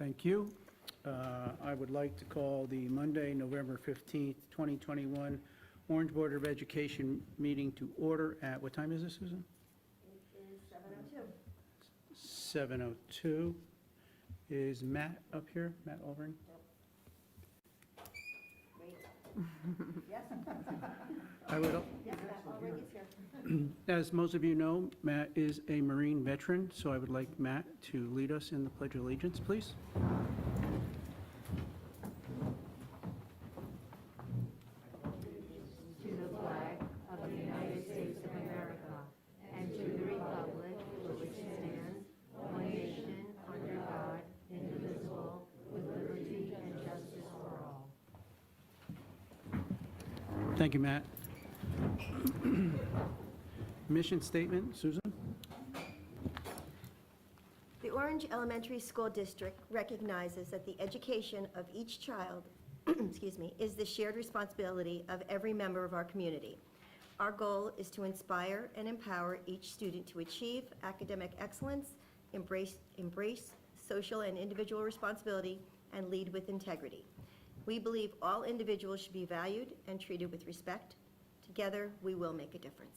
Thank you. I would like to call the Monday, November 15th, 2021 Orange Board of Education meeting to order at, what time is it, Susan? It is 7:02. 7:02. Is Matt up here? Matt Albering? Wait. Yes. I would, Yes, Matt Ulrich is here. as most of you know, Matt is a Marine veteran, so I would like Matt to lead us in the Pledge of Allegiance, please. To the flag of the United States of America and to the republic for which it stands, one nation, under God, indivisible, with liberty and justice for all. Thank you, Matt. Mission statement, Susan? The Orange Elementary School District recognizes that the education of each child, excuse me, is the shared responsibility of every member of our community. Our goal is to inspire and empower each student to achieve academic excellence, embrace social and individual responsibility, and lead with integrity. We believe all individuals should be valued and treated with respect. Together, we will make a difference.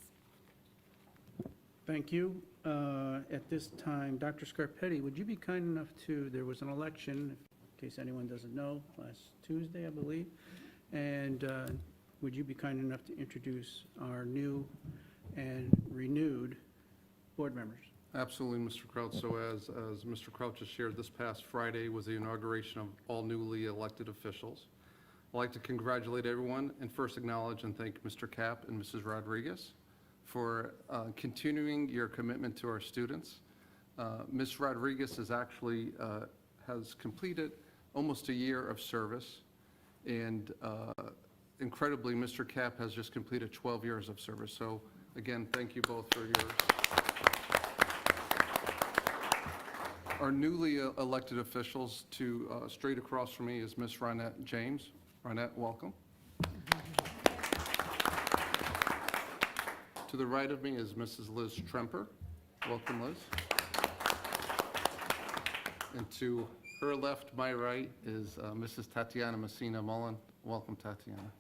Thank you. At this time, Dr. Scarpetti, would you be kind enough to, there was an election, in case anyone doesn't know, last Tuesday, I believe, and would you be kind enough to introduce our new and renewed board members? Absolutely, Mr. Crouch. So as Mr. Crouch has shared, this past Friday was the inauguration of all newly elected officials. I'd like to congratulate everyone and first acknowledge and thank Mr. Kapp and Mrs. Rodriguez for continuing your commitment to our students. Ms. Rodriguez is actually has completed almost a year of service, and incredibly, Mr. Kapp has just completed 12 years of service. So again, thank you both for yours. Our newly elected officials, to straight across from me is Ms. Ronette James. Ronette, welcome. To the right of me is Mrs. Liz Tremper. Welcome, Liz. And to her left, my right, is Mrs. Tatiana Messina Mullen. Welcome, Tatiana.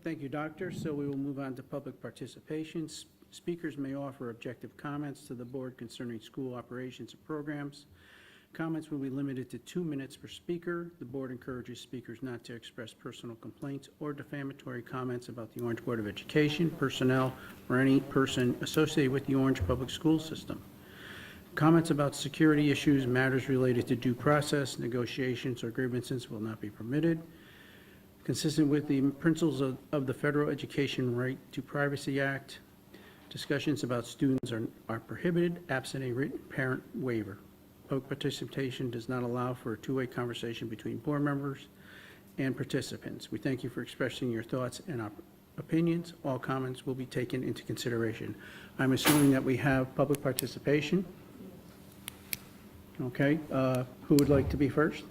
Thank you, Doctor. So we will move on to public participation. Speakers may offer objective comments to the board concerning school operations and programs. Comments will be limited to 2 minutes per speaker. The board encourages speakers not to express personal complaints or defamatory comments about the Orange Board of Education, personnel, or any person associated with the Orange Public School System. Comments about security issues, matters related to due process, negotiations, or grievances will not be permitted. Consistent with the principles of the Federal Education Right to Privacy Act, discussions about students are prohibited absent a written parent waiver. Public participation does not allow for a two-way conversation between board members and participants. We thank you for expressing your thoughts and opinions. All comments will be taken into consideration. I'm assuming that we have public participation. Okay, who would like to be first?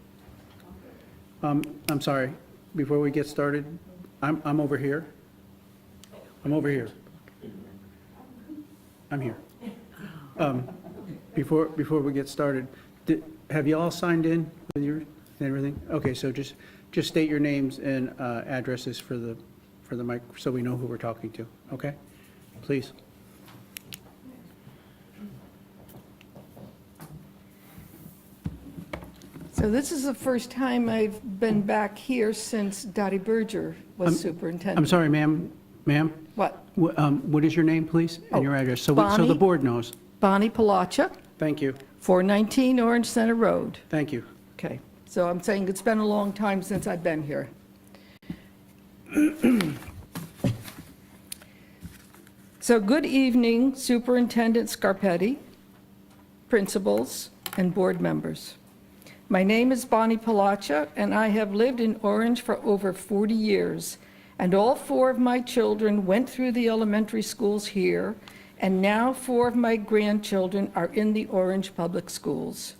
I'm sorry, before we get started, I'm over here. I'm over here. I'm here. Before we get started, have you all signed in with your and everything? Okay, so just state your names and addresses for the mic so we know who we're talking to. Okay, please. So this is the first time I've been back here since Dottie Berger was superintendent. I'm sorry, ma'am. Ma'am, What? what is your name, please, and your address, so the Bonnie. board knows. Bonnie Palacha, Thank you. 419 Orange Center Road. Thank you. Okay, so I'm saying it's been a long time since I've been here. So good evening, Superintendent Scarpetti, principals, and board members. My name is Bonnie Palacha, and I have lived in Orange for over 40 years, and all 4 of my children went through the elementary schools here, and now 4 of my grandchildren are in the Orange Public Schools.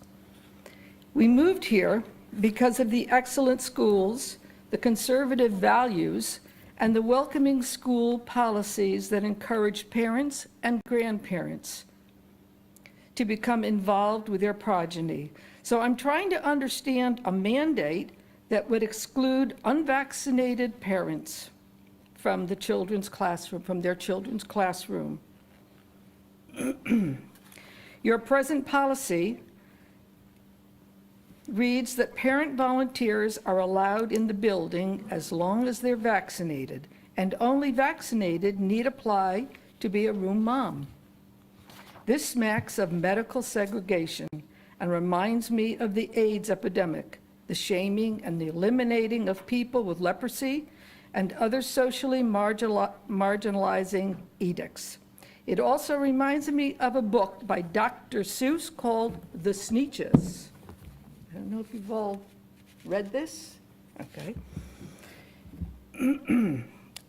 We moved here because of the excellent schools, the conservative values, and the welcoming school policies that encourage parents and grandparents to become involved with their progeny. So I'm trying to understand a mandate that would exclude unvaccinated parents from the children's classroom, from their children's classroom. Your present policy reads that parent volunteers are allowed in the building as long as they're vaccinated, and only vaccinated need apply to be a room mom. This smacks of medical segregation and reminds me of the AIDS epidemic, the shaming and the eliminating of people with leprosy and other socially marginalizing edicts. It also reminds me of a book by Dr. Seuss called The Sneetches. I don't know if you've all read this. Okay.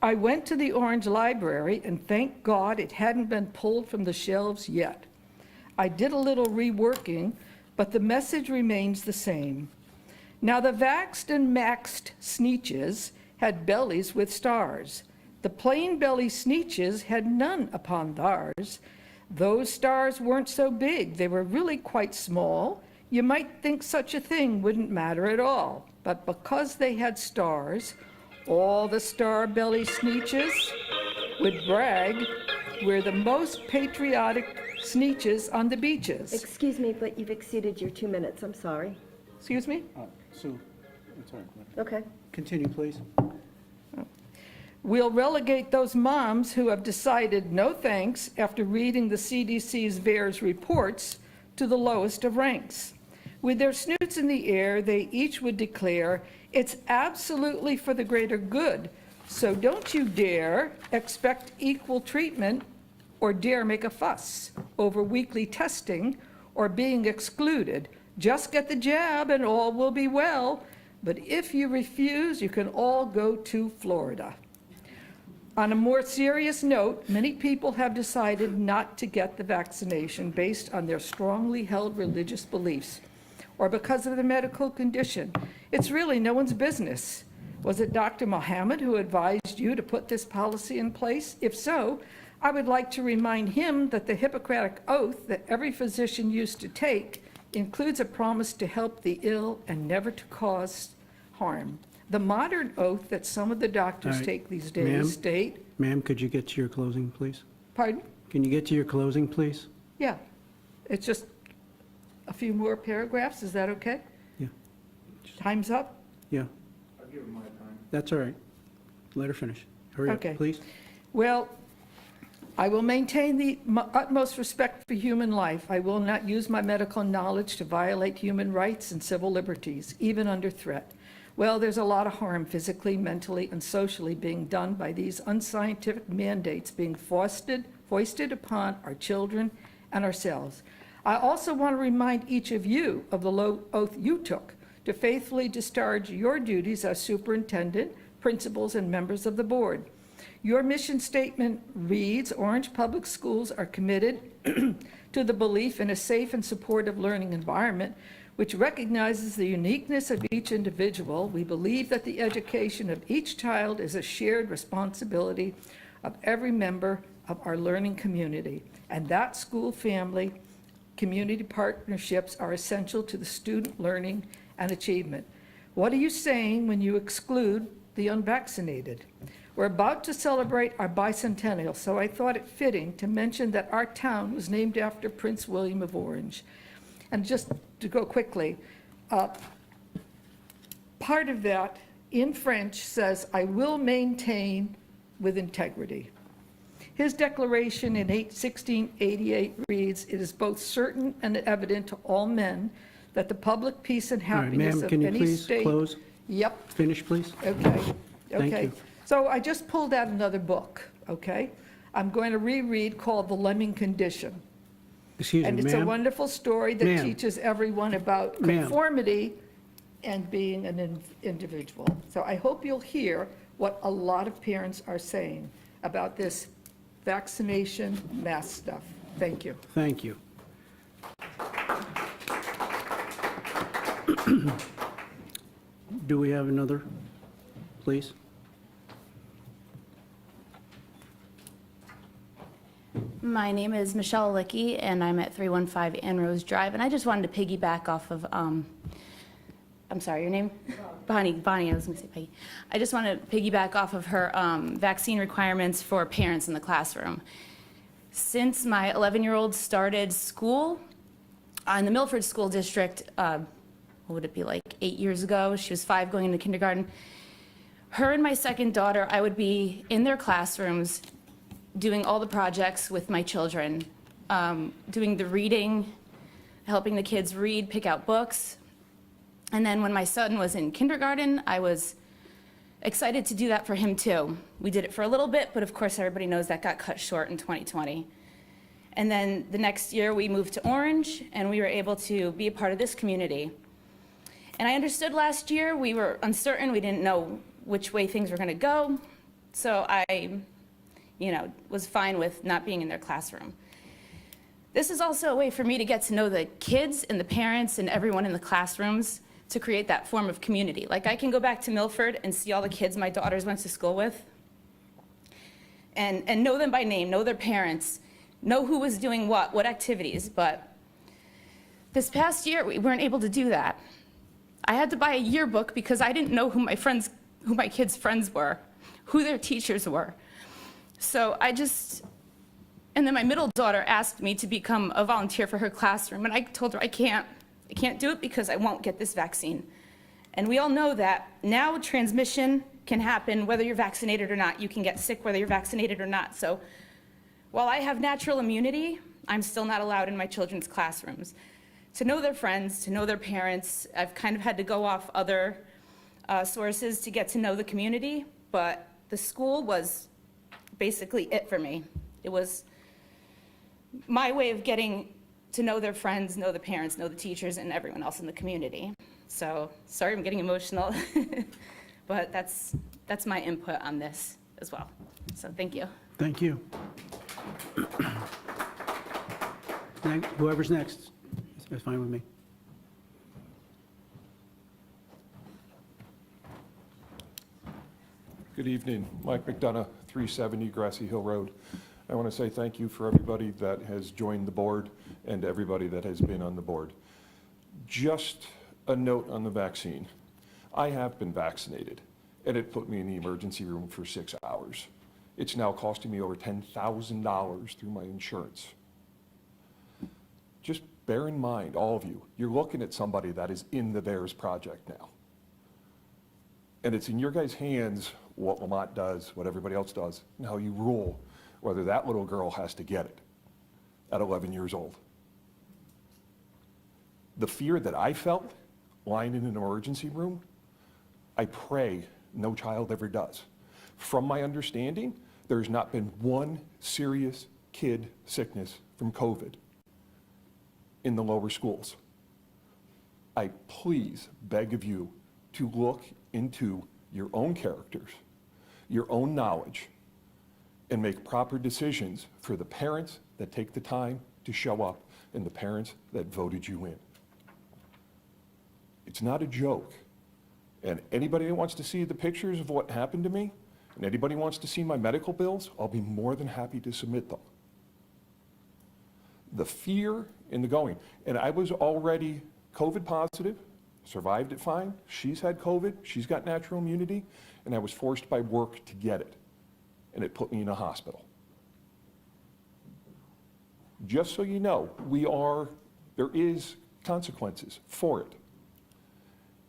I went to the Orange Library, and thank God it hadn't been pulled from the shelves yet. I did a little reworking, but the message remains the same. Now, the vaxxed and maxed Sneetches had bellies with stars. The plain belly Sneetches had none upon theirs. Those stars weren't so big. They were really quite small. You might think such a thing wouldn't matter at all. But because they had stars, all the star-belly Sneetches would brag we're the most patriotic Sneetches on the beaches. Excuse me, but you've exceeded your 2 minutes. I'm sorry. Excuse me? Sue, I'm sorry. Okay. Continue, please. We'll relegate those moms who have decided no thanks after reading the CDC's VAERS reports to the lowest of ranks. With their snoots in the air, they each would declare, it's absolutely for the greater good, so don't you dare expect equal treatment or dare make a fuss over weekly testing or being excluded. Just get the jab and all will be well, but if you refuse, you can all go to Florida. On a more serious note, many people have decided not to get the vaccination based on their strongly held religious beliefs or because of their medical condition. It's really no one's business. Was it Dr. Mohammed who advised you to put this policy in place? If so, I would like to remind him that the Hippocratic oath that every physician used to take includes a promise to help the ill and never to cause harm. The modern oath that some of the doctors All right. take these Ma'am? days state, Ma'am, could you get to your closing, please? pardon? Can you get to your closing, please? Yeah, it's just a few more paragraphs, is that okay? Yeah. Time's up? Yeah. I'll give her my time. That's all right. Let her finish. Hurry up, Okay. please. Well, I will maintain the utmost respect for human life. I will not use my medical knowledge to violate human rights and civil liberties, even under threat. Well, there's a lot of harm physically, mentally, and socially being done by these unscientific mandates being foisted upon our children and ourselves. I also want to remind each of you of the oath you took to faithfully discharge your duties as superintendent, principals, and members of the board. Your mission statement reads, Orange Public Schools are committed to the belief in a safe and supportive learning environment which recognizes the uniqueness of each individual. We believe that the education of each child is a shared responsibility of every member of our learning community, and that school family community partnerships are essential to the student learning and achievement. What are you saying when you exclude the unvaccinated? We're about to celebrate our bicentennial, so I thought it fitting to mention that our town was named after Prince William of Orange. And just to go quickly, part of that in French says, I will maintain with integrity. His declaration in 1688 reads, it is both certain and evident to all men that the public peace and All right, happiness ma'am, of can you any please state. close? Yep, Finish, please? okay, Thank okay. you. So I just pulled out another book, okay? I'm going to reread called The Lemming Condition. Excuse me, And it's a ma'am. wonderful story that Ma'am. teaches everyone about Ma'am. conformity and being an individual. So I hope you'll hear what a lot of parents are saying about this vaccination mask stuff. Thank you. Thank you. Do we have another, please? My name is Michelle Licky, and I'm at 315 Ann Rose Drive, and I just wanted to piggyback off of, I'm sorry, your name? Bonnie, I was going to say Peggy. I just want to piggyback off of her vaccine requirements for parents in the classroom. Since my 11-year-old started school in the Milford School District, what would it be, like 8 years ago? She was 5 going into kindergarten. Her and my second daughter, I would be in their classrooms doing all the projects with my children, doing the reading, helping the kids read, pick out books. And then when my son was in kindergarten, I was excited to do that for him too. We did it for a little bit, but of course everybody knows that got cut short in 2020. And then the next year we moved to Orange, and we were able to be a part of this community. And I understood last year we were uncertain, we didn't know which way things were gonna go. So I, was fine with not being in their classroom. This is also a way for me to get to know the kids and the parents and everyone in the classrooms to create that form of community. Like, I can go back to Milford and see all the kids my daughters went to school with and know them by name, know their parents, know who was doing what activities. But this past year, we weren't able to do that. I had to buy a yearbook because I didn't know who my kids' friends were, who their teachers were. So and then my middle daughter asked me to become a volunteer for her classroom, and I told her I can't do it because I won't get this vaccine. And we all know that now transmission can happen whether you're vaccinated or not. You can get sick whether you're vaccinated or not. So while I have natural immunity, I'm still not allowed in my children's classrooms. To know their friends, to know their parents, I've kind of had to go off other sources to get to know the community, but the school was basically it for me. It was my way of getting to know their friends, know the parents, know the teachers, and everyone else in the community. So, sorry I'm getting emotional, but that's my input on this as well. So, thank you. Thank you. Whoever's next, that's fine with me. Good evening. Mike McDonough, 370 Grassy Hill Road. I want to say thank you for everybody that has joined the board and everybody that has been on the board. Just a note on the vaccine. I have been vaccinated, and it put me in the emergency room for 6 hours. It's now costing me over $10,000 through my insurance. Just bear in mind, all of you, you're looking at somebody that is in the VAERS project now. And it's in your guys' hands what Lamont does, what everybody else does, and how you rule whether that little girl has to get it at 11 years old. The fear that I felt lying in an emergency room, I pray no child ever does. From my understanding, there's not been one serious kid sickness from COVID in the lower schools. I please beg of you to look into your own characters, your own knowledge, and make proper decisions for the parents that take the time to show up and the parents that voted you in. It's not a joke. And anybody that wants to see the pictures of what happened to me, and anybody wants to see my medical bills, I'll be more than happy to submit them. The fear in the going, and I was already COVID positive, survived it fine. She's had COVID, she's got natural immunity, and I was forced by work to get it. And it put me in a hospital. Just so you know, there is consequences for it.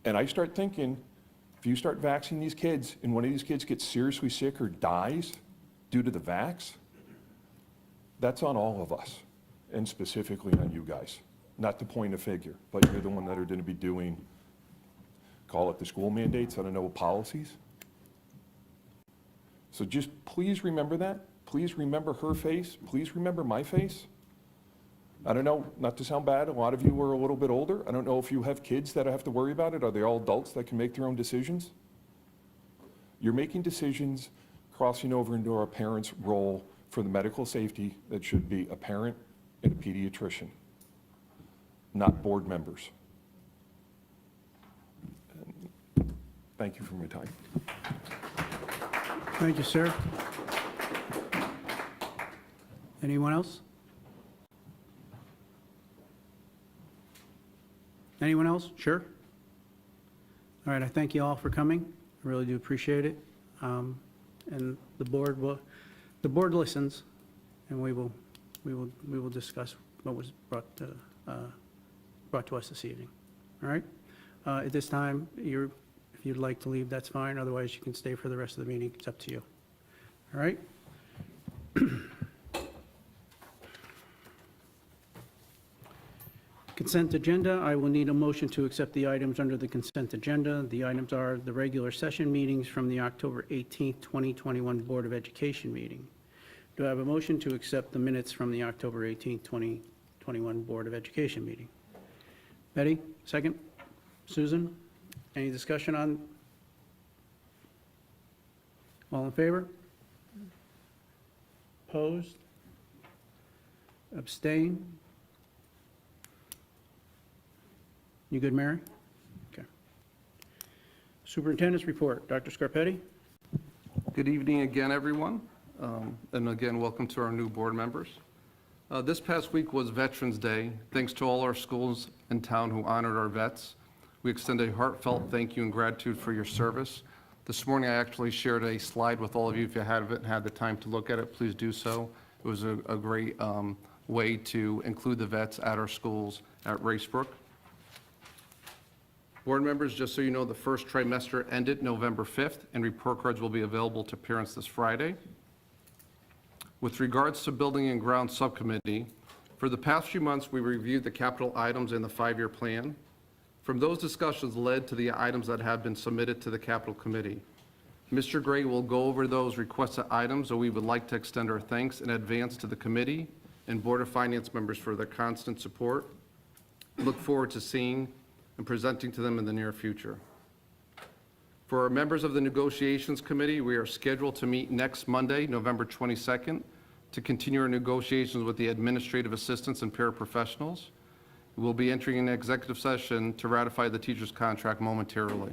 And I start thinking, if you start vaccinating these kids, and one of these kids gets seriously sick or dies due to the vax, that's on all of us, and specifically on you guys. Not to point a figure, but you're the one that are gonna be doing, call it the school mandates, I don't know, policies. So just please remember that. Please remember her face. Please remember my face. I don't know, not to sound bad, a lot of you are a little bit older. I don't know if you have kids that have to worry about it. Are they all adults that can make their own decisions? You're making decisions crossing over into our parents' role for the medical safety that should be a parent and a pediatrician, not board members. Thank you for your time. Thank you, sir. Anyone else? Anyone else? Sure. All right, I thank you all for coming. I really do appreciate it. And the board listens, and we will discuss what was brought to us this evening. All right? At this time, if you'd like to leave, that's fine. Otherwise, you can stay for the rest of the meeting. It's up to you. All right? Consent agenda, I will need a motion to accept the items under the consent agenda. The items are the regular session meetings from the October 18th, 2021 Board of Education meeting. Do I have a motion to accept the minutes from the October 18th, 2021 Board of Education meeting? Betty, second? Susan, any discussion on? All in favor? Opposed? Abstain? You good, Mary? Okay. Superintendent's report, Dr. Scarpetti? Good evening again, everyone. And again, welcome to our new board members. This past week was Veterans Day. Thanks to all our schools in town who honored our vets. We extend a heartfelt thank you and gratitude for your service. This morning, I actually shared a slide with all of you. If you haven't had the time to look at it, please do so. It was a great way to include the vets at our schools at Racebrook. Board members, just so you know, the first trimester ended November 5th, and report cards will be available to parents this Friday. With regards to Building and Grounds Subcommittee, for the past few months, we reviewed the capital items in the 5-year plan. From those discussions led to the items that have been submitted to the Capital Committee. Mr. Gray will go over those requested items, so we would like to extend our thanks in advance to the committee and Board of Finance members for their constant support. Look forward to seeing and presenting to them in the near future. For our members of the Negotiations Committee, we are scheduled to meet next Monday, November 22nd, to continue our negotiations with the administrative assistants and paraprofessionals. We'll be entering an executive session to ratify the teacher's contract momentarily.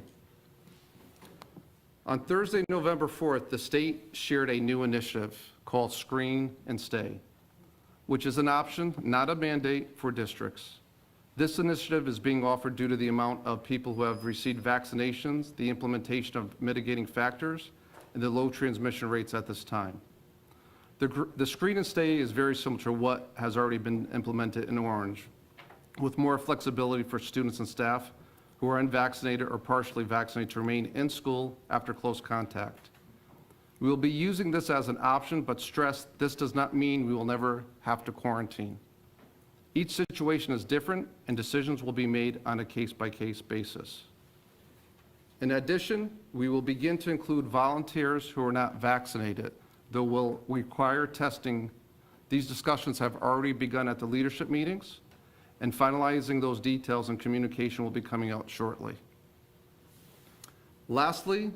On Thursday, November 4th, the state shared a new initiative called Screen and Stay, which is an option, not a mandate, for districts. This initiative is being offered due to the amount of people who have received vaccinations, the implementation of mitigating factors, and the low transmission rates at this time. The Screen and Stay is very similar to what has already been implemented in Orange, with more flexibility for students and staff who are unvaccinated or partially vaccinated to remain in school after close contact. We will be using this as an option, but stress this does not mean we will never have to quarantine. Each situation is different, and decisions will be made on a case-by-case basis. In addition, we will begin to include volunteers who are not vaccinated, though will require testing. These discussions have already begun at the leadership meetings, and finalizing those details and communication will be coming out shortly. Lastly,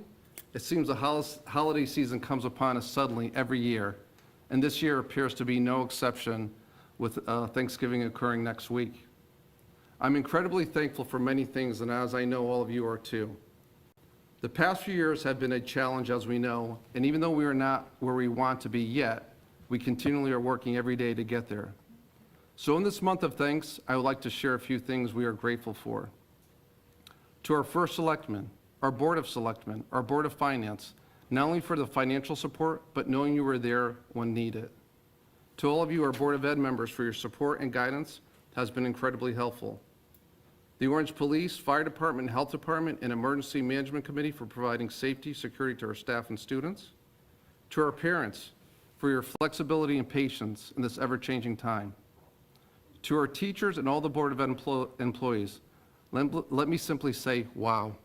it seems the holiday season comes upon us suddenly every year, and this year appears to be no exception, with Thanksgiving occurring next week. I'm incredibly thankful for many things, and as I know all of you are too. The past few years have been a challenge, as we know, and even though we are not where we want to be yet, we continually are working every day to get there. So in this month of thanks, I would like to share a few things we are grateful for. To our first selectmen, our Board of Selectmen, our Board of Finance, not only for the financial support, but knowing you were there when needed. To all of you, our Board of Ed members, for your support and guidance has been incredibly helpful. The Orange Police, Fire Department, Health Department, and Emergency Management Committee for providing safety, security to our staff and students. To our parents, for your flexibility and patience in this ever-changing time. To our teachers and all the Board of Ed employees, let me simply say, wow.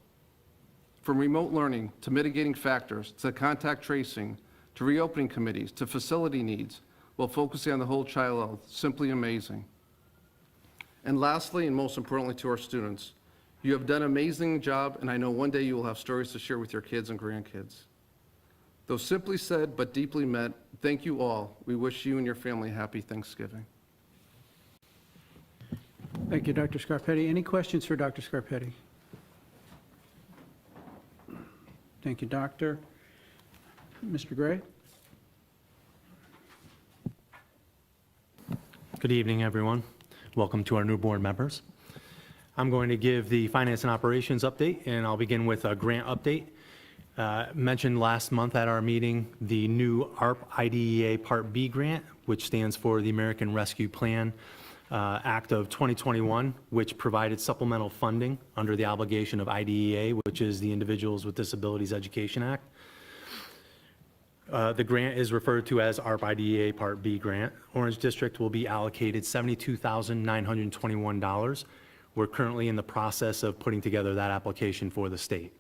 From remote learning, to mitigating factors, to contact tracing, to reopening committees, to facility needs, while focusing on the whole child health, simply amazing. And lastly, and most importantly, to our students, you have done an amazing job, and I know one day you will have stories to share with your kids and grandkids. Though simply said, but deeply meant, thank you all. We wish you and your family a happy Thanksgiving. Thank you, Dr. Scarpetti. Any questions for Dr. Scarpetti? Thank you, Doctor. Mr. Gray? Good evening, everyone. Welcome to our new board members. I'm going to give the Finance and Operations update, and I'll begin with a grant update. Mentioned last month at our meeting, the new ARP IDEA Part B grant, which stands for the American Rescue Plan Act of 2021, which provided supplemental funding under the obligation of IDEA, which is the Individuals with Disabilities Education Act. The grant is referred to as ARP IDEA Part B grant. Orange District will be allocated $72,921. We're currently in the process of putting together that application for the state.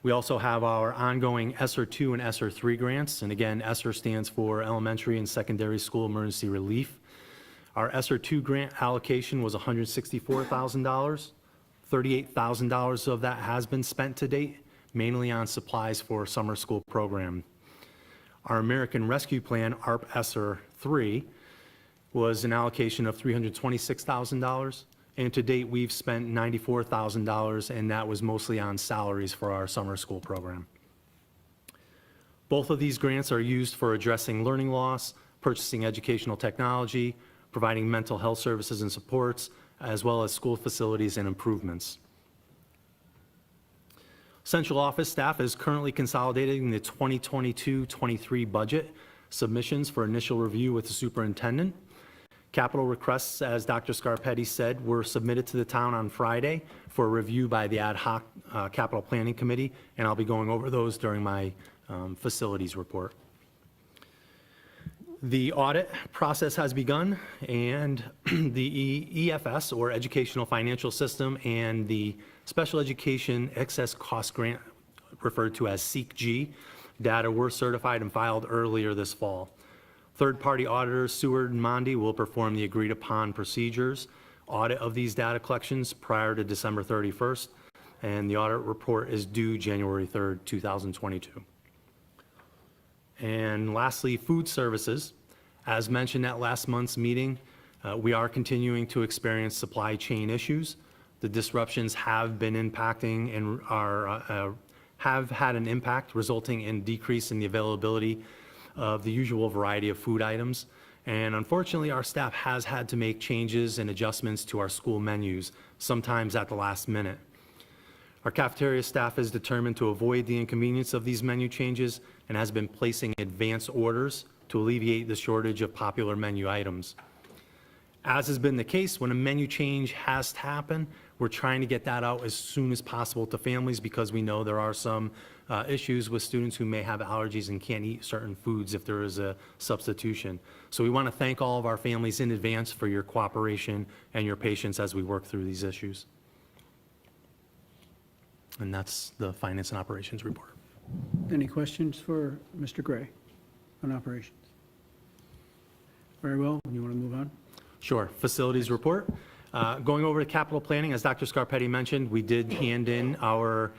We also have our ongoing Sr2 and Sr3 grants, and again, Sr stands for Elementary and Secondary School Emergency Relief. Our Sr2 grant allocation was $164,000. $38,000 of that has been spent to date, mainly on supplies for summer school program. Our American Rescue Plan, ARP ESSER 3, was an allocation of $326,000, and to date, we've spent $94,000, and that was mostly on salaries for our summer school program. Both of these grants are used for addressing learning loss, purchasing educational technology, providing mental health services and supports, as well as school facilities and improvements. Central office staff is currently consolidating the 2022-23 budget submissions for initial review with the superintendent. Capital requests, as Dr. Scarpetti said, were submitted to the town on Friday for review by the ad hoc capital planning committee, and I'll be going over those during my facilities report. The audit process has begun, and the EFS, or Educational Financial System, and the Special Education Excess Cost Grant, referred to as SEEK-G, data were certified and filed earlier this fall. Third-party auditors, Seward and Mondi, will perform the agreed-upon procedures audit of these data collections prior to December 31st, and the audit report is due January 3rd, 2022. And lastly, food services. As mentioned at last month's meeting, we are continuing to experience supply chain issues. The disruptions have been impacting and have had an impact, resulting in decrease in the availability of the usual variety of food items. And unfortunately, our staff has had to make changes and adjustments to our school menus, sometimes at the last minute. Our cafeteria staff is determined to avoid the inconvenience of these menu changes and has been placing advance orders to alleviate the shortage of popular menu items. As has been the case, when a menu change has to happen, we're trying to get that out as soon as possible to families because we know there are some issues with students who may have allergies and can't eat certain foods if there is a substitution. So we want to thank all of our families in advance for your cooperation and your patience as we work through these issues. And that's the Finance and Operations report. Any questions for Mr. Gray on operations? Very well. You want to move on? Sure. Facilities report. Going over to capital planning, as Dr. Scarpetti mentioned, we did hand in our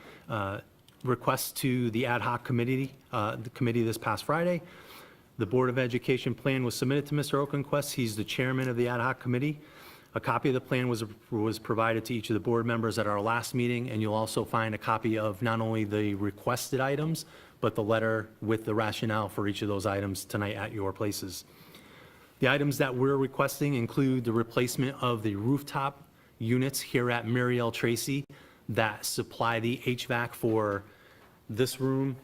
request to the ad hoc committee, this past Friday. The Board of Education plan was submitted to Mr. Oakenquist. He's the chairman of the ad hoc committee. A copy of the plan was provided to each of the board members at our last meeting, and you'll also find a copy of not only the requested items, but the letter with the rationale for each of those items tonight at your places. The items that we're requesting include the replacement of the rooftop units here at Mary L. Tracy that supply the HVAC for this room,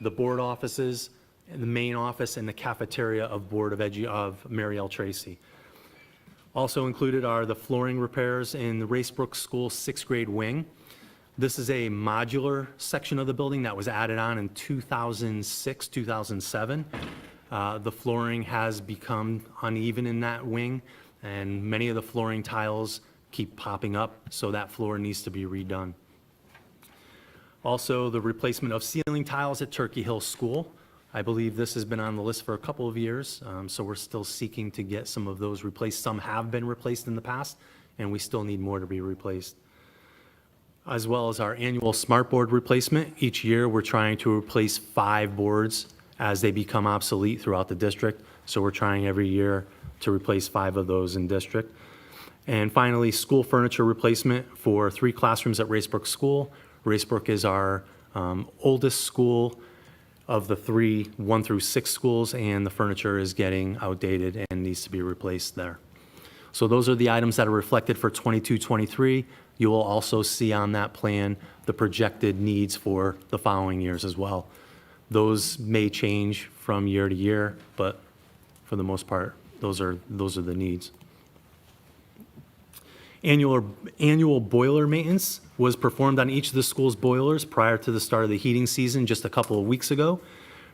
the board offices, and the main office, and the cafeteria of of Mary L. Tracy. Also included are the flooring repairs in the Racebrook School 6th grade wing. This is a modular section of the building that was added on in 2006, 2007. The flooring has become uneven in that wing, and many of the flooring tiles keep popping up, so that floor needs to be redone. Also, the replacement of ceiling tiles at Turkey Hill School. I believe this has been on the list for a couple of years, so we're still seeking to get some of those replaced. Some have been replaced in the past, and we still need more to be replaced. As well as our annual smart board replacement. Each year, we're trying to replace 5 boards as they become obsolete throughout the district. So we're trying every year to replace 5 of those in district. And finally, school furniture replacement for 3 classrooms at Racebrook School. Racebrook is our oldest school of the 3 1 through 6 schools, and the furniture is getting outdated and needs to be replaced there. So those are the items that are reflected for 22-23. You will also see on that plan the projected needs for the following years as well. Those may change from year to year, but for the most part, those are the needs. Annual boiler maintenance was performed on each of the school's boilers prior to the start of the heating season just a couple of weeks ago.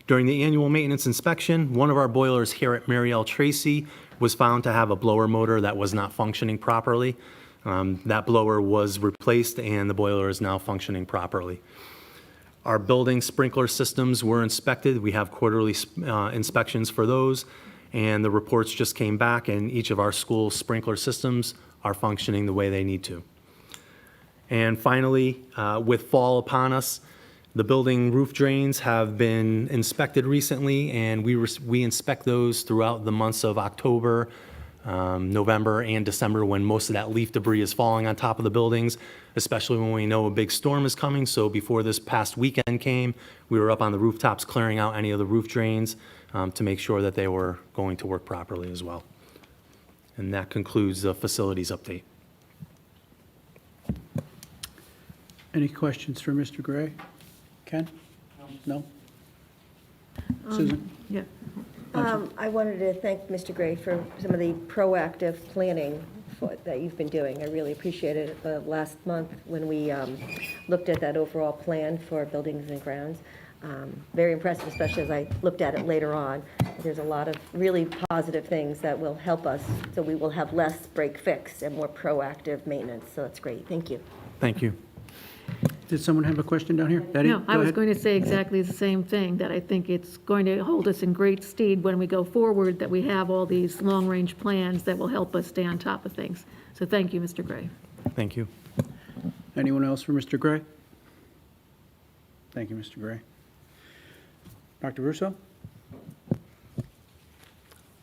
During the annual maintenance inspection, one of our boilers here at Mary L. Tracy was found to have a blower motor that was not functioning properly. That blower was replaced and the boiler is now functioning properly. Our building sprinkler systems were inspected. We have quarterly inspections for those, and the reports just came back, and each of our school sprinkler systems are functioning the way they need to. And finally, with fall upon us, the building roof drains have been inspected recently, and we inspect those throughout the months of October, November, and December, when most of that leaf debris is falling on top of the buildings, especially when we know a big storm is coming. So before this past weekend came, we were up on the rooftops clearing out any of the roof drains to make sure that they were going to work properly as well. And that concludes the facilities update. Any questions for Mr. Gray? Ken? No? Susan? Yeah. I wanted to thank Mr. Gray for some of the proactive planning that you've been doing. I really appreciated it last month when we looked at that overall plan for buildings and grounds. Very impressive, especially as I looked at it later on. There's a lot of really positive things that will help us, so we will have less break-fix and more proactive maintenance. So that's great. Thank you. Thank you. Did someone have a question down here? Betty? No, I go was ahead. going to say exactly the same thing, that I think it's going to hold us in great stead when we go forward, that we have all these long-range plans that will help us stay on top of things. So thank you, Mr. Gray. Thank you. Anyone else for Mr. Gray? Thank you, Mr. Gray. Dr. Russo?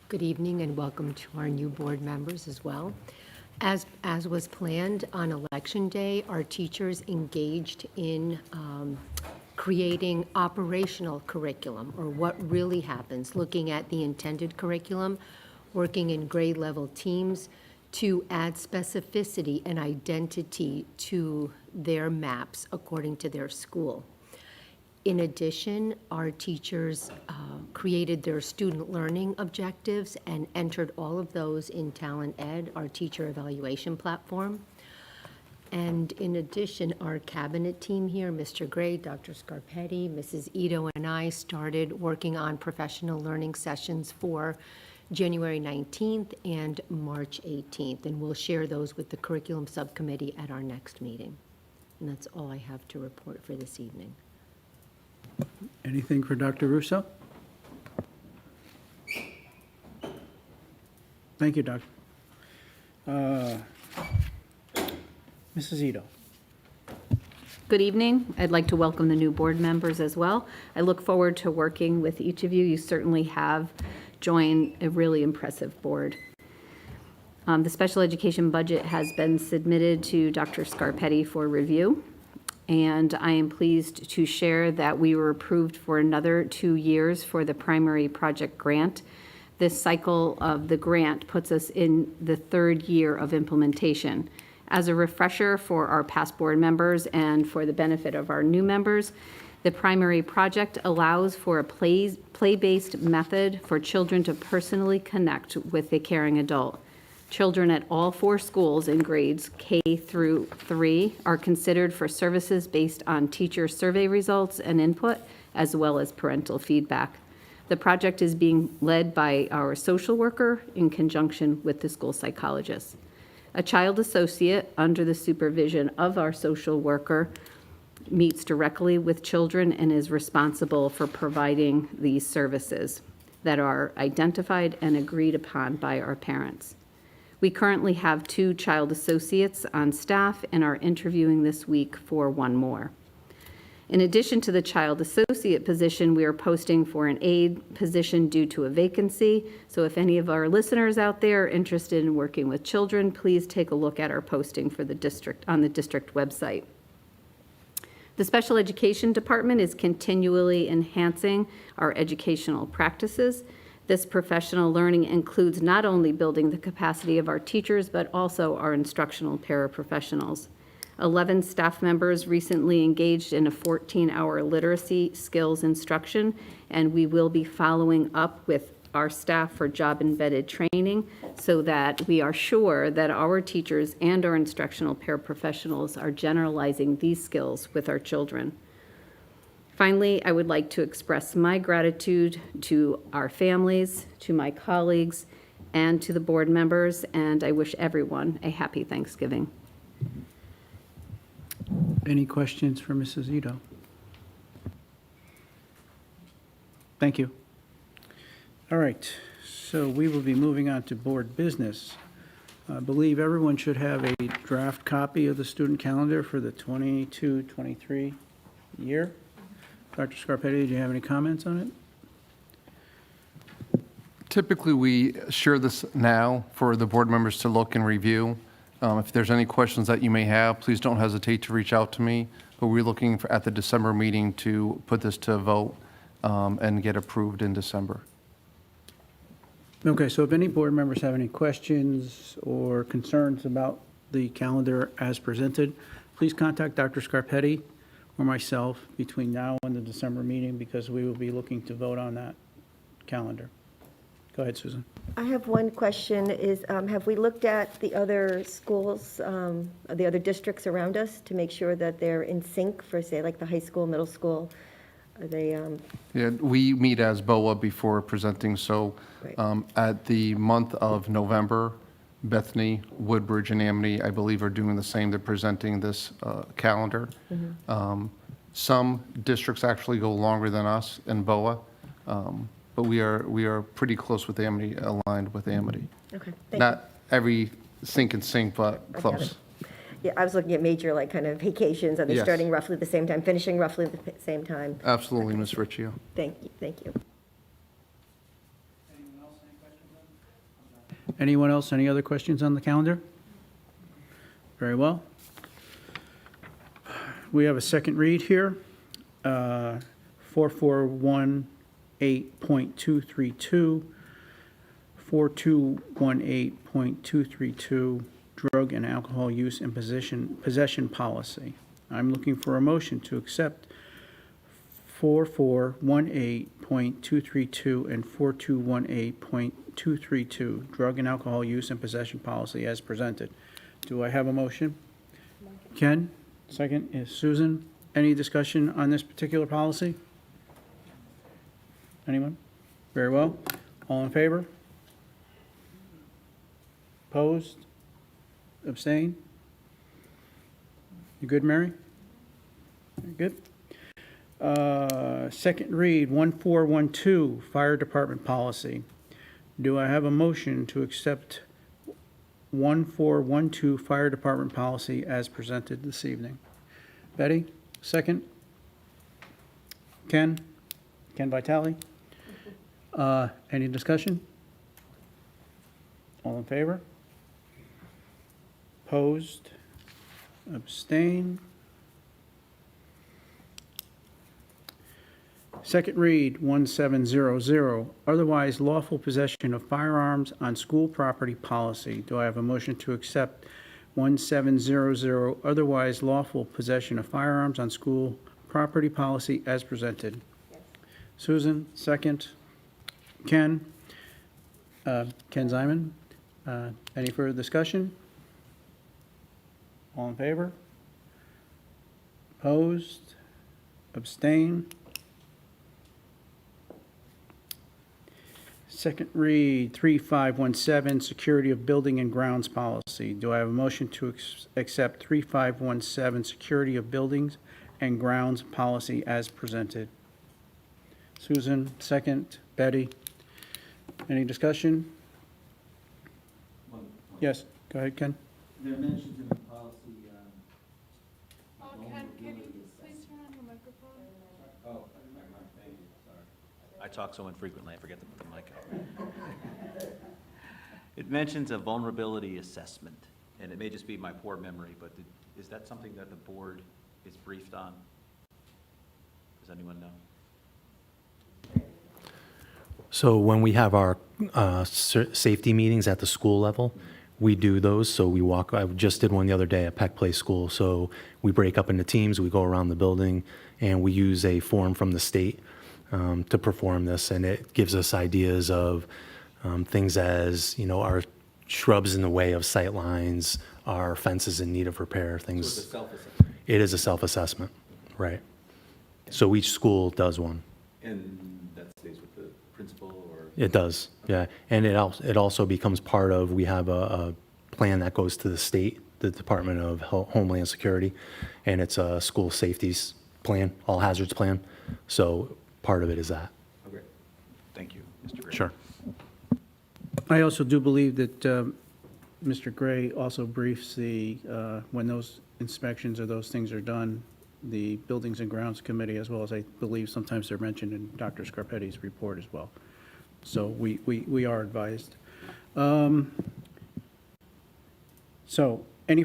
Good evening and welcome to our new board members as well. As was planned on Election Day, our teachers engaged in creating operational curriculum, or what really happens, looking at the intended curriculum, working in grade level teams to add specificity and identity to their maps according to their school. In addition, our teachers created their student learning objectives and entered all of those in Talent Ed, our teacher evaluation platform. And in addition, our cabinet team here, Mr. Gray, Dr. Scarpetti, Mrs. Ito, and I started working on professional learning sessions for January 19th and March 18th, and we'll share those with the curriculum subcommittee at our next meeting. And that's all I have to report for this evening. Anything for Dr. Russo? Thank you, Doctor. Mrs. Ito? Good evening. I'd like to welcome the new board members as well. I look forward to working with each of you. You certainly have joined a really impressive board. The special education budget has been submitted to Dr. Scarpetti for review, and I am pleased to share that we were approved for another 2 years for the primary project grant. This cycle of the grant puts us in the 3rd year of implementation. As a refresher for our past board members and for the benefit of our new members, the primary project allows for a play-based method for children to personally connect with a caring adult. Children at all 4 schools in grades K through 3 are considered for services based on teacher survey results and input, as well as parental feedback. The project is being led by our social worker in conjunction with the school psychologist. A child associate, under the supervision of our social worker, meets directly with children and is responsible for providing these services that are identified and agreed upon by our parents. We currently have 2 child associates on staff and are interviewing this week for 1 more. In addition to the child associate position, we are posting for an aide position due to a vacancy. So if any of our listeners out there are interested in working with children, please take a look at our posting for the district on the district website. The Special Education Department is continually enhancing our educational practices. This professional learning includes not only building the capacity of our teachers, but also our instructional paraprofessionals. 11 staff members recently engaged in a 14-hour literacy skills instruction, and we will be following up with our staff for job-embedded training so that we are sure that our teachers and our instructional paraprofessionals are generalizing these skills with our children. Finally, I would like to express my gratitude to our families, to my colleagues, and to the board members, and I wish everyone a happy Thanksgiving. Any questions for Mrs. Ito? Thank you. All right, so we will be moving on to board business. I believe everyone should have a draft copy of the student calendar for the 22-23 year. Dr. Scarpetti, do you have any comments on it? Typically, we share this now for the board members to look and review. If there's any questions that you may have, please don't hesitate to reach out to me. But we're looking at the December meeting to put this to a vote and get approved in December. Okay, so if any board members have any questions or concerns about the calendar as presented, please contact Dr. Scarpetti or myself between now and the December meeting, because we will be looking to vote on that calendar. Go ahead, Susan. I have one question, is have we looked at the other schools, the other districts around us to make sure that they're in sync for, say, like the high school, middle school? Are they, Yeah, we meet as BOA before presenting, so Right. at the month of November, Bethany, Woodbridge, and Amity, I believe, are doing the same. They're presenting this calendar. Some districts actually go longer than us in BOA, but we are pretty close with Amity, aligned with Amity. okay, thank you. Not every sink and sink, but I got close. it. Yeah, I was looking at major, like, kind of vacations. Are they Yes. starting roughly the same time, finishing roughly the same time? Absolutely, Ms. Riccio. Thank you, thank you. Anyone else, any other questions on the calendar? Very well. We have a second read here. 4418.232, 4218.232, drug and alcohol use and possession policy. I'm looking for a motion to accept 4418.232 and 4218.232, drug and alcohol use and possession policy as presented. Do I have a motion? Ken, second is Susan. Any discussion on this particular policy? Anyone? Very well. All in favor? Opposed? Abstain? You good, Mary? Very good. Second read, 1412, Fire Department Policy. Do I have a motion to accept 1412 Fire Department Policy as presented this evening? Betty, second? Ken? Ken Vitale? Any discussion? All in favor? Opposed? Abstain? Second read, 1700, otherwise lawful possession of firearms on school property policy. Do I have a motion to accept 1700, otherwise lawful possession of firearms on school property policy as presented? Susan, second. Ken? Ken Ziman? Any further discussion? All in favor? Opposed? Abstain? Second read, 3517, Security of Building and Grounds Policy. Do I have a motion to accept 3517, Security of Buildings and Grounds Policy as presented? Susan, second. Betty? Any discussion? Yes, go ahead, Ken. There are mentions in the policy, I talk so infrequently, I forget to put the mic out. It mentions a vulnerability assessment, and it may just be my poor memory, but is that something that the board is briefed on? Does anyone know? So when we have our safety meetings at the school level, we do those. So we walk, I just did one the other day at Peck Place School. So we break up into teams, we go around the building, and we use a form from the state to perform this. And it gives us ideas of things as, you know, our shrubs in the way of sight lines, our fences in need of repair, things. So it's a self-assessment. It is a self-assessment, right. So each school does one. And that stays with the principal or? It does, yeah. And it also becomes part of, we have a plan that goes to the state, the Department of Homeland Security, and it's a school safeties plan, all hazards plan. So part of it is that. Okay. Thank you, Mr. Gray. Sure. I also do believe that Mr. Gray also briefs when those inspections or those things are done, the Buildings and Grounds Committee, as well as I believe sometimes they're mentioned in Dr. Scarpetti's report as well. So we are advised. So I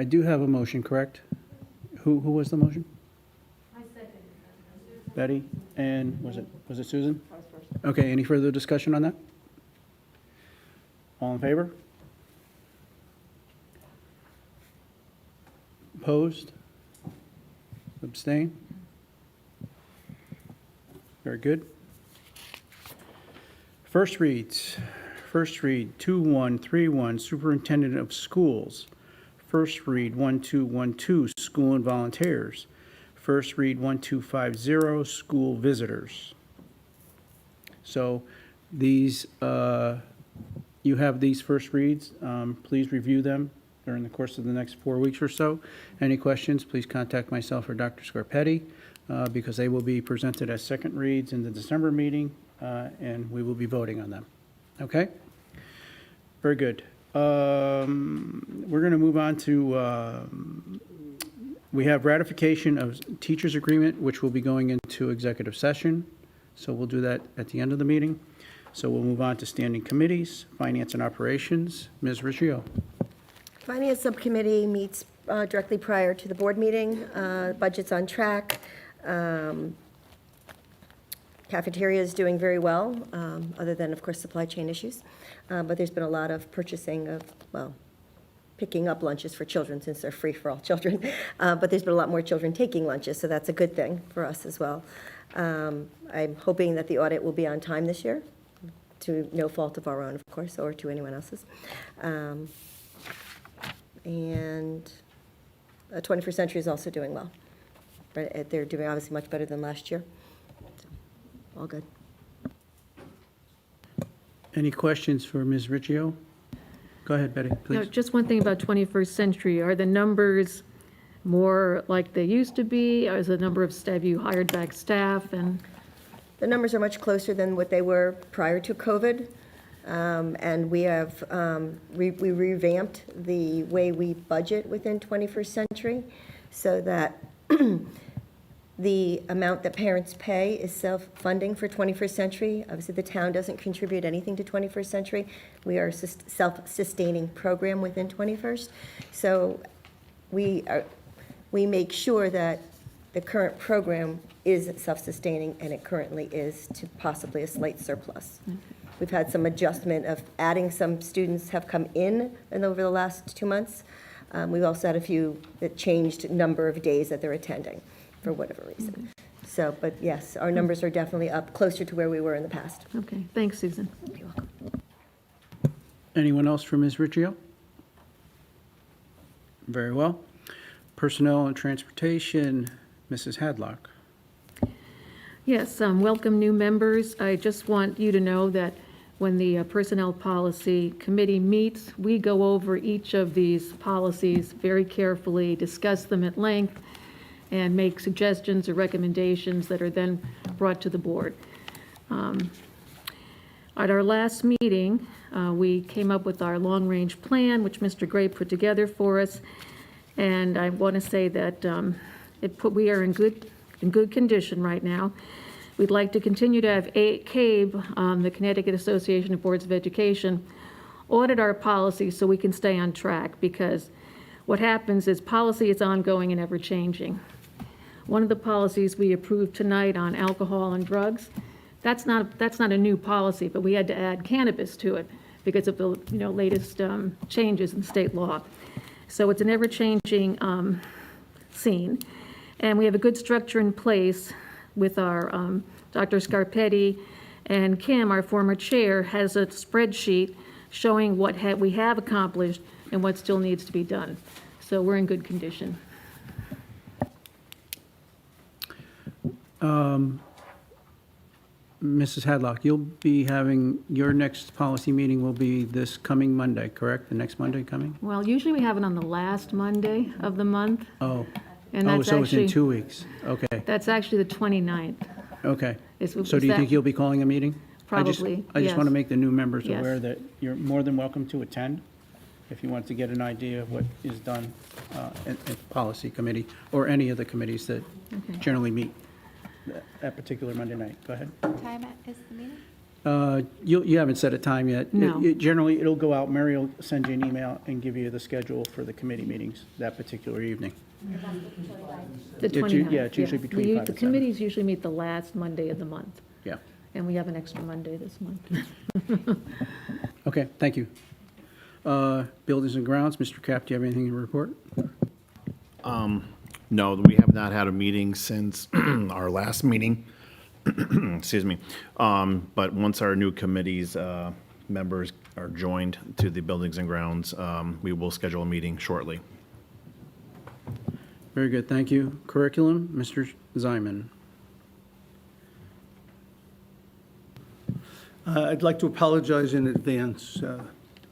do have a motion, correct? Who was the motion? I seconded. Betty, and was it Susan? I was first. Okay, any further discussion on that? All in favor? Opposed? Abstain? Very good. First read, 2131, Superintendent of Schools. First read, 1212, School and Volunteers. First read, 1250, School Visitors. So these, you have these first reads. Please review them during the course of the next 4 weeks or so. Any questions, please contact myself or Dr. Scarpetti, because they will be presented as second reads in the December meeting, and we will be voting on them. Okay? Very good. We're going to move on to, we have ratification of teachers' agreement, which will be going into executive session. So we'll do that at the end of the meeting. So we'll move on to standing committees, finance and operations. Ms. Riccio. Finance Subcommittee meets directly prior to the board meeting. Budget's on track. Cafeteria is doing very well, other than, of course, supply chain issues. But there's been a lot of purchasing of, well, picking up lunches for children since they're free for all children. But there's been a lot more children taking lunches, so that's a good thing for us as well. I'm hoping that the audit will be on time this year, to no fault of our own, of course, or to anyone else's. And 21st Century is also doing well. Right? They're doing obviously much better than last year. So, all good. Any questions for Ms. Riccio? Go ahead, Betty, No, please. just one thing about 21st Century. Are the numbers more like they used to be? Or is the number of, have you hired back staff? And The numbers are much closer than what they were prior to COVID. And we have, we revamped the way we budget within 21st Century so that the amount that parents pay is self-funding for 21st Century. Obviously, the town doesn't contribute anything to 21st Century. We are a self-sustaining program within 21st. So we make sure that the current program is self-sustaining, and it currently is, to possibly a slight surplus. We've had some adjustment of adding some students have come in and over the last 2 months. We've also had a few that changed number of days that they're attending for whatever reason. So, but yes, our numbers are definitely up closer to where we were in the past. okay, thanks, Susan. You're welcome. Anyone else for Ms. Riccio? Very well. Personnel and Transportation, Mrs. Hadlock. Yes, welcome new members. I just want you to know that when the Personnel Policy Committee meets, we go over each of these policies very carefully, discuss them at length, and make suggestions or recommendations that are then brought to the board. At our last meeting, we came up with our long-range plan, which Mr. Gray put together for us, and I want to say that we are in good condition right now. We'd like to continue to have CABE, the Connecticut Association of Boards of Education, audit our policy so we can stay on track, because what happens is policy is ongoing and ever-changing. One of the policies we approved tonight on alcohol and drugs, that's not a new policy, but we had to add cannabis to it because of the, latest changes in state law. So it's an ever-changing scene. And we have a good structure in place with our Dr. Scarpetti, and Kim, our former chair, has a spreadsheet showing what we have accomplished and what still needs to be done. So we're in good condition. Mrs. Hadlock, you'll be having, your next policy meeting will be this coming Monday, correct? The next Monday coming? Well, usually we have it on the last Monday of the month, Oh, and oh, that's so it's in actually, 2 weeks. Okay, that's actually the 29th. okay. Is- So is do you that- think you'll be calling a meeting? Probably, I just want to yes. make the new members Yes. aware that you're more than welcome to attend if you want to get an idea of what is done at Policy Committee or any of the committees that Okay. generally meet that particular Monday night. Go ahead. What time is the meeting? You haven't set a time yet. No. Generally, it'll go out, Mary will send you an email and give you the schedule for the committee meetings that particular evening. The It's u- 29th. yeah, it's usually between 5 The and 7. committees usually meet the last Monday of the month, Yeah. and we have an extra Monday this month. Okay, thank you. Buildings and grounds, Mr. Cap, do you have anything to report? No, we have not had a meeting since our last meeting. Excuse me. But once our new committees members are joined to the Buildings and Grounds, we will schedule a meeting shortly. Very good, thank you. Curriculum, Mr. Zyman. I'd like to apologize in advance.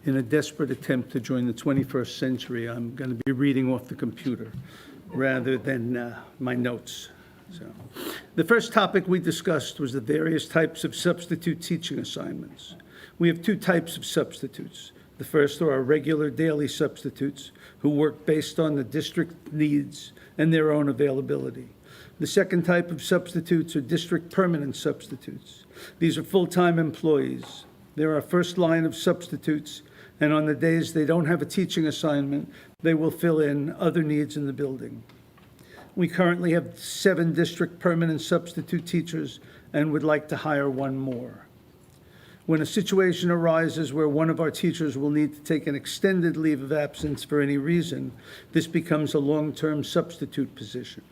In a desperate attempt to join the 21st century, I'm going to be reading off the computer rather than my notes. So, the first topic we discussed was the various types of substitute teaching assignments. We have two types of substitutes. The first are our regular daily substitutes who work based on the district needs and their own availability. The second type of substitutes are district permanent substitutes. These are full-time employees. They're our first line of substitutes, and on the days they don't have a teaching assignment, they will fill in other needs in the building. We currently have 7 district permanent substitute teachers and would like to hire 1 more. When a situation arises where one of our teachers will need to take an extended leave of absence for any reason, this becomes a long-term substitute position.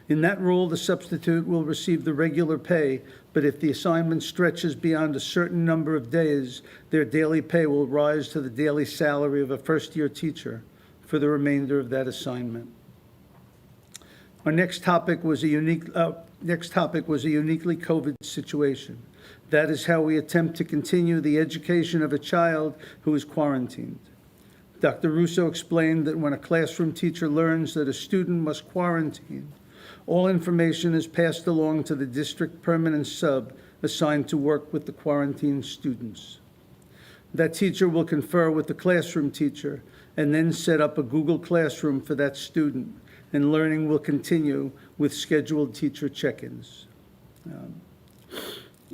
In that role, the substitute will receive the regular pay, but if the assignment stretches beyond a certain number of days, their daily pay will rise to the daily salary of a first-year teacher for the remainder of that assignment. Our next topic was a uniquely COVID situation. That is how we attempt to continue the education of a child who is quarantined. Dr. Russo explained that when a classroom teacher learns that a student must quarantine, all information is passed along to the district permanent sub assigned to work with the quarantined students. That teacher will confer with the classroom teacher and then set up a Google Classroom for that student, and learning will continue with scheduled teacher check-ins.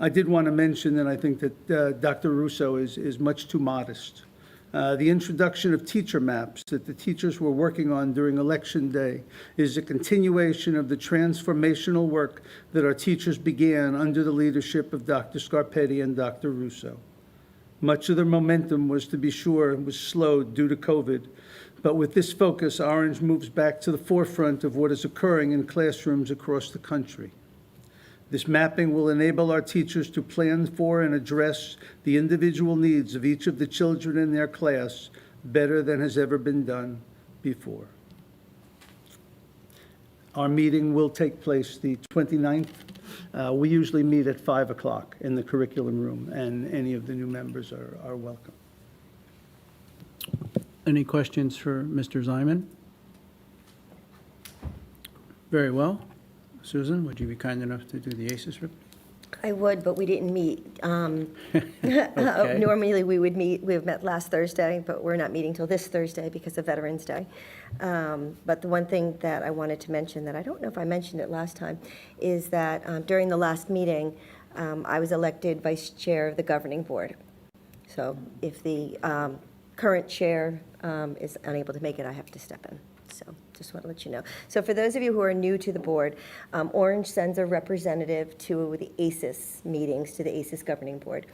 I did want to mention that I think that Dr. Russo is much too modest. The introduction of teacher maps that the teachers were working on during Election Day is a continuation of the transformational work that our teachers began under the leadership of Dr. Scarpetti and Dr. Russo. Much of the momentum, was to be sure, was slowed due to COVID, but with this focus, Orange moves back to the forefront of what is occurring in classrooms across the country. This mapping will enable our teachers to plan for and address the individual needs of each of the children in their class better than has ever been done before. Our meeting will take place the 29th. We usually meet at 5 o'clock in the curriculum room, and any of the new members are welcome. Any questions for Mr. Zyman? Very well. Susan, would you be kind enough to do the ACES report? I would, but we didn't meet. Okay. Normally, we would meet, we have met last Thursday, but we're not meeting till this Thursday because of Veterans Day. But the one thing that I wanted to mention, that I don't know if I mentioned it last time, is that during the last meeting, I was elected vice chair of the governing board. So if the current chair is unable to make it, I have to step in. So just want to let you know. So for those of you who are new to the board, Orange sends a representative to the ACES meetings, to the ACES governing board.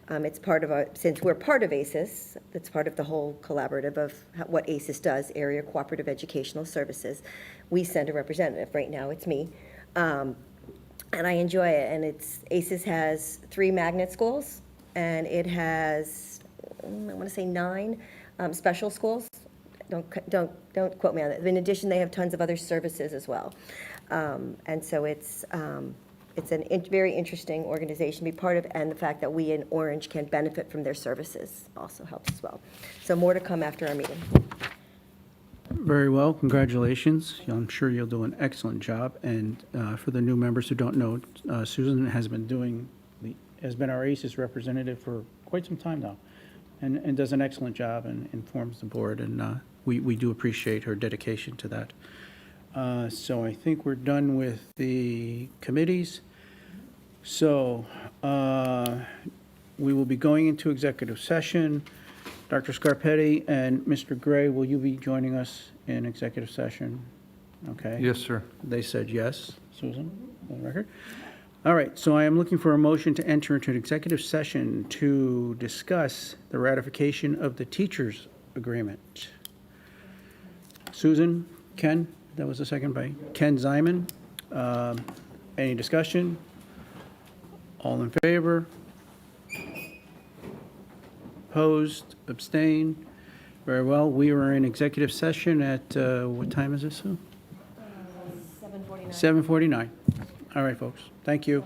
It's part of since we're part of ACES, it's part of the whole collaborative of what ACES does, Area Cooperative Educational Services. We send a representative. Right now, it's me. And I enjoy it. And ACES has 3 magnet schools, and it has, I want to say 9 special schools. Don't quote me on that. In addition, they have tons of other services as well. And so it's a very interesting organization to be part of, and the fact that we in Orange can benefit from their services also helps as well. So more to come after our meeting. Very well, congratulations. I'm sure you'll do an excellent job. And for the new members who don't know, Susan has been our ACES representative for quite some time now, and does an excellent job and informs the board, and we do appreciate her dedication to that. So I think we're done with the committees. So we will be going into executive session. Dr. Scarpetti and Mr. Gray, will you be joining us in executive session? Okay. Yes, sir. They said yes, Susan, on the record. All right, so I am looking for a motion to enter into an executive session to discuss the ratification of the teachers' agreement. Susan, Ken, that was the second by Ken Ziman. Any discussion? All in favor? Opposed? Abstained? Very well. We are in executive session at, what time is this, Sue? 7:49. 7:49. All right, folks. Thank you.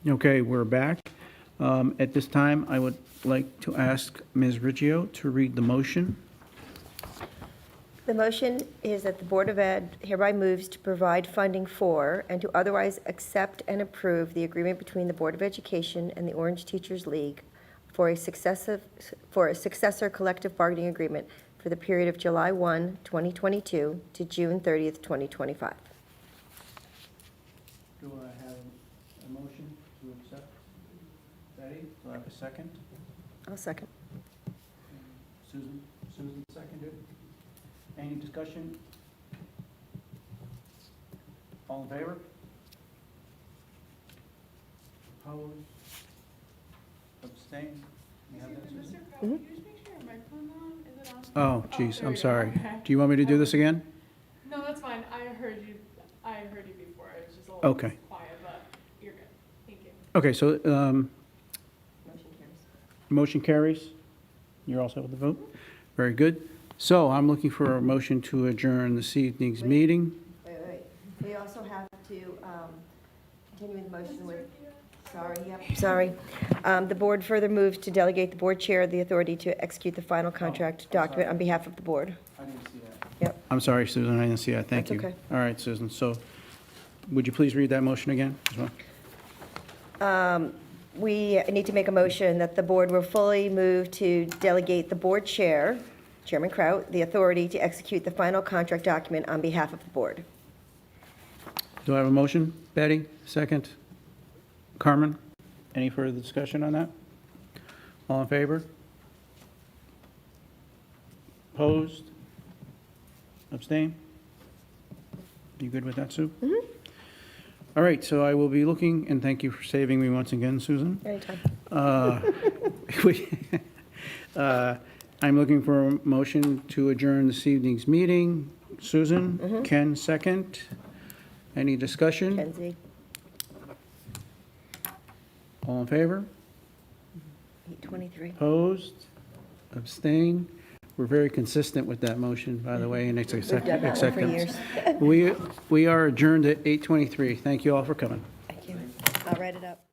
Okay, we're back. At this time, I would like to ask Ms. Riggio to read the motion. The motion is that the Board of Ed hereby moves to provide funding for and to otherwise accept and approve the agreement between the Board of Education and the Orange Teachers League for a successor collective bargaining agreement for the period of July 1, 2022 to June 30th, 2025. Do I have a motion to accept? Betty, do I have a second? I'll second. Susan seconded. Any discussion? All in favor? Opposed? Abstain? You have that, Susan? Mhm. Oh, geez, I'm sorry. Do you want me to do this again? No, that's fine. I heard you before. It was just a little Okay. quiet, but you're good. Thank you. Okay, so, Motion carries. motion carries? You're all set with the vote? Very good. So I'm looking for a motion to adjourn this evening's meeting. Wait. We also have to continue the motion with, sorry. The board further moves to delegate the board chair the authority to execute the final contract document on behalf of the board. I didn't see that. Yep. I'm sorry, Susan, I didn't see that. Thank you. That's okay. All right, Susan, so would you please read that motion again as well? We need to make a motion that the board will fully move to delegate the board chair, Chairman Kraut, the authority to execute the final contract document on behalf of the board. Do I have a motion? Betty, second. Carmen, any further discussion on that? All in favor? Opposed? Abstain? You good with that, Sue? Mhm. All right, so I will be looking, and thank you for saving me once again, Susan. Anytime. I'm looking for a motion to adjourn this evening's meeting. Susan? Ken, second. Any discussion? Kenzie, All in favor? 8:23. Opposed? Abstain? We're very consistent with that motion, by the way, and it's We've done that one for acceptance. years. We are adjourned at 8:23. Thank you all for coming. Thank you. I'll write it up.